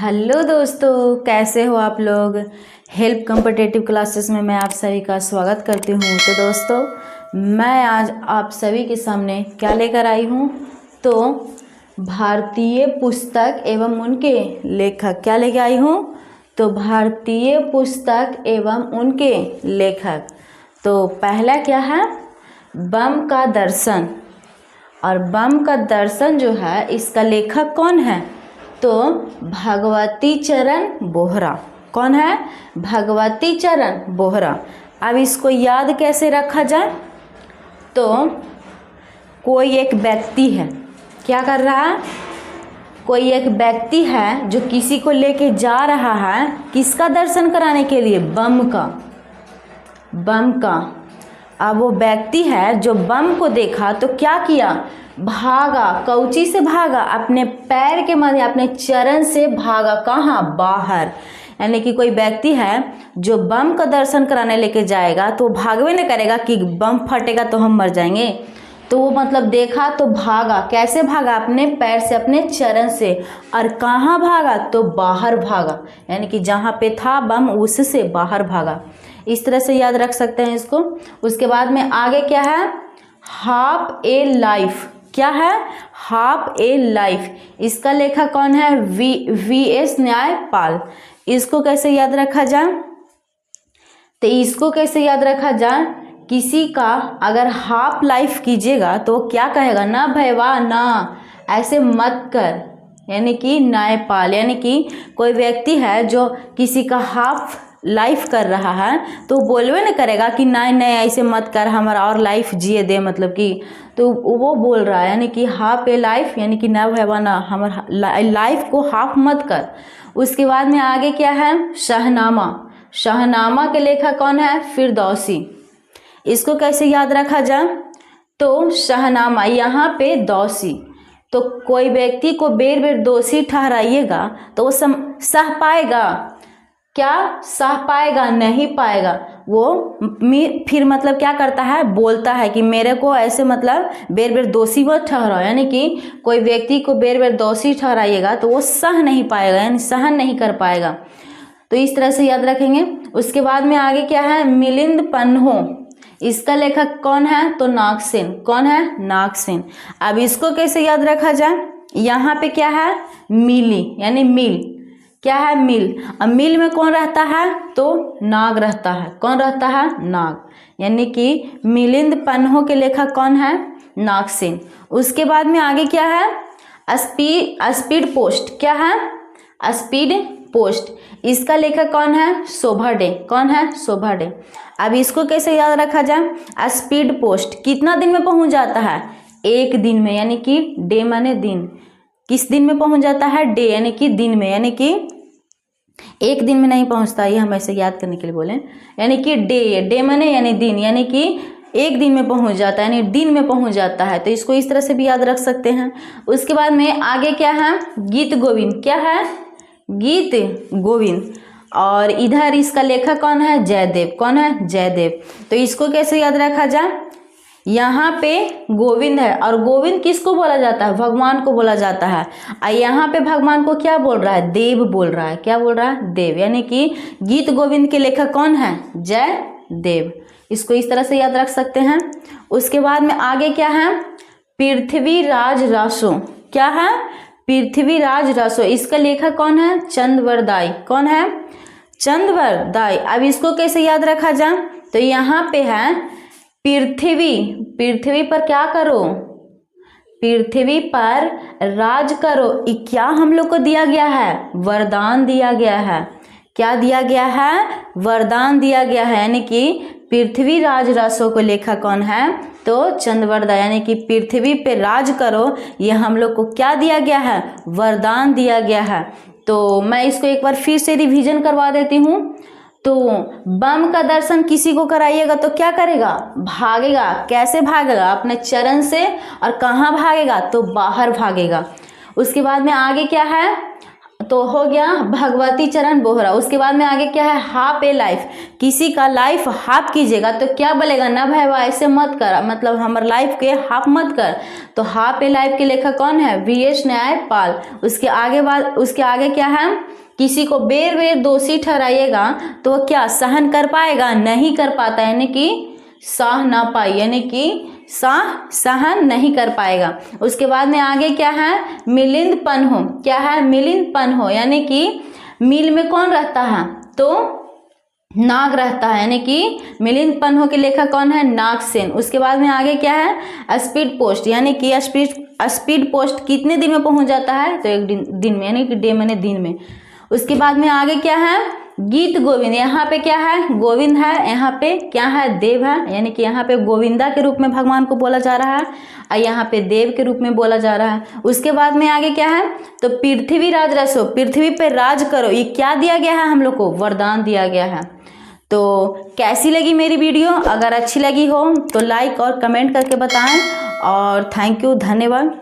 Hello दोस्तों, कैसे हो आप लोग। हेल्प कॉम्पिटिटिव क्लासेस में मैं आप सभी का स्वागत करती हूँ। तो दोस्तों, मैं आज आप सभी के सामने क्या लेकर आई हूँ, तो भारतीय पुस्तक एवं उनके लेखक। क्या लेकर आई हूँ, तो भारतीय पुस्तक एवं उनके लेखक। तो पहला क्या है, बम का दर्शन। और बम का दर्शन जो है, इसका लेखक कौन है, तो भगवती चरण बोहरा। कौन है, भगवती चरण बोहरा। अब इसको याद कैसे रखा जाए, तो कोई एक व्यक्ति है, क्या कर रहा है, कोई एक व्यक्ति है जो किसी को लेके जा रहा है, किसका दर्शन कराने के लिए, बम का। अब वो व्यक्ति है जो बम को देखा तो क्या किया, भागा। कौची से भागा, अपने पैर के मध्य, अपने चरण से भागा। कहाँ, बाहर। यानी कि कोई व्यक्ति है जो बम का दर्शन कराने लेके जाएगा तो भागवे न करेगा कि बम फटेगा तो हम मर जाएंगे। तो वो मतलब देखा तो भागा। कैसे भागा, अपने पैर से, अपने चरण से। और कहाँ भागा, तो बाहर भागा। यानी कि जहाँ पे था बम उससे बाहर भागा। इस तरह से याद रख सकते हैं इसको। उसके बाद में आगे क्या है, हाफ ए लाइफ। क्या है, हाफ ए लाइफ। इसका लेखक कौन है, वी.एस. न्यायपाल। इसको कैसे याद रखा जाए, तो इसको कैसे याद रखा जाए, किसी का अगर हाफ लाइफ कीजिएगा तो क्या कहेगा, ना भैया ना, ऐसे मत कर। यानी कि न्यायपाल, यानी कि कोई व्यक्ति है जो किसी का हाफ लाइफ कर रहा है तो बोलवे न करेगा कि नहीं नहीं ऐसे मत कर, हमारा और लाइफ जिए दे, मतलब कि। तो वो बोल रहा है, यानी कि हाफ ए लाइफ, यानी कि ना भैया ना, हमारा लाइफ को हाफ मत कर। उसके बाद में आगे क्या है, शहनामा। शहनामा के लेखक कौन है, फिरदौसी। इसको कैसे याद रखा जाए, तो शहनामा, यहाँ पे दौसी। तो कोई व्यक्ति को बेर बेर दोषी ठहराइएगा तो वो सह पाएगा, क्या सह पाएगा, नहीं पाएगा। वो फिर मतलब क्या करता है, बोलता है कि मेरे को ऐसे मतलब बेर बेर दोषी मत ठहराओ। यानी कि कोई व्यक्ति को बेर बेर दोषी ठहराइएगा तो वो सह नहीं पाएगा, यानी सहन नहीं कर पाएगा। तो इस तरह से याद रखेंगे। उसके बाद में आगे क्या है, मिलिंद पन्हो। इसका लेखक कौन है, तो नागसेन। कौन है, नागसेन। अब इसको कैसे याद रखा जाए, यहाँ पे क्या है, मिली, यानी मिल। क्या है, मिल। अब मिल में कौन रहता है, तो नाग रहता है। कौन रहता है, नाग। यानी कि मिलिंद पन्हो के लेखक कौन है, नागसेन। उसके बाद में आगे क्या है, स्पीड पोस्ट। क्या है, स्पीड पोस्ट। इसका लेखक कौन है, शोभा डे। कौन है, शोभा डे। अब इसको कैसे याद रखा जाए, स्पीड पोस्ट कितना दिन में पहुंच जाता है, एक दिन में। यानी कि डे माने दिन, किस दिन में पहुंच जाता है, डे यानी कि दिन में, यानी कि एक दिन में नहीं पहुंचता, ये हम ऐसे याद करने के लिए बोले। यानी कि डे माने यानी दिन, यानी कि एक दिन में पहुंच जाता है, यानी दिन में पहुंच जाता है। तो इसको इस तरह से भी याद रख सकते हैं। उसके बाद में आगे क्या है, गीत गोविंद। क्या है, गीत गोविंद। और इधर इसका लेखक कौन है, जयदेव। कौन है, जयदेव। तो इसको कैसे याद रखा जाए, यहाँ पे गोविंद है, और गोविंद किसको बोला जाता है, भगवान को बोला जाता है। और यहाँ पे भगवान को क्या बोल रहा है, देव बोल रहा है। क्या बोल रहा है, देव। यानी कि गीत गोविंद के लेखक कौन है, जयदेव। इसको इस तरह से याद रख सकते हैं। उसके बाद में आगे क्या है, पृथ्वीराज रासो। क्या है, पृथ्वीराज रासो। इसका लेखक कौन है, चंदवरदाई। कौन है, चंदवरदाई। अब इसको कैसे याद रखा जाए, तो यहाँ पे है पृथ्वी पर क्या करो, पृथ्वी पर राज करो। क्या हम लोग को दिया गया है, वरदान दिया गया है। क्या दिया गया है, वरदान दिया गया है। यानी कि पृथ्वीराज रासो को लेखक कौन है, तो चंदवरदाई। यानी कि पृथ्वी पे राज करो, ये हम लोग को क्या दिया गया है, वरदान दिया गया है। तो मैं इसको एक बार फिर से रिवीजन करवा देती हूँ। तो बम का दर्शन किसी को कराइएगा तो क्या करेगा, भागेगा। कैसे भागेगा, अपने चरण से। और कहाँ भागेगा, तो बाहर भागेगा। उसके बाद में आगे क्या है, तो हो गया भगवती चरण बोहरा। उसके बाद में आगे क्या है, हाफ ए लाइफ, किसी का लाइफ हाफ कीजिएगा तो क्या बोलेगा, ना भाई ऐसे मत कर, मतलब हमारे लाइफ के हाफ मत कर। तो हाफ ए लाइफ के लेखक कौन है, वीएस न्यायपाल। उसके आगे क्या है, किसी को बेर बेर दोषी ठहराइएगा तो वो क्या सहन कर पाएगा, नहीं कर पाता, यानी कि सह ना पाई, यानी कि सहन नहीं कर पाएगा। उसके बाद में आगे क्या है, मिलिंदपन हो, क्या है, मिलिंदपन हो, यानी कि मिल में कौन रहता है, तो नाग रहता है, यानी कि मिलिंदपन हो के लेखक कौन है, नागसेन। उसके बाद में आगे क्या है, स्पीड पोस्ट, यानी कि स्पीड पोस्ट कितने दिन में पहुंच जाता है, तो एक दिन में, यानी कि डे मैंने दिन में। उसके बाद में आगे क्या है, गीत गोविंद, यहाँ पे क्या है, गोविंद है, यहाँ पे क्या है, देव है, यानी कि यहाँ पे गोविंदा के रूप में भगवान को बोला जा रहा है और यहाँ पे देव के रूप में बोला जा रहा है। उसके बाद में आगे क्या है, तो पृथ्वी राज रसो, पृथ्वी पे राज करो, ये क्या दिया गया है हम लोग को, वरदान दिया गया है। तो कैसी लगी मेरी वीडियो, अगर अच्छी लगी हो तो लाइक और कमेंट करके बताएं, और थैंक यू, धन्यवाद।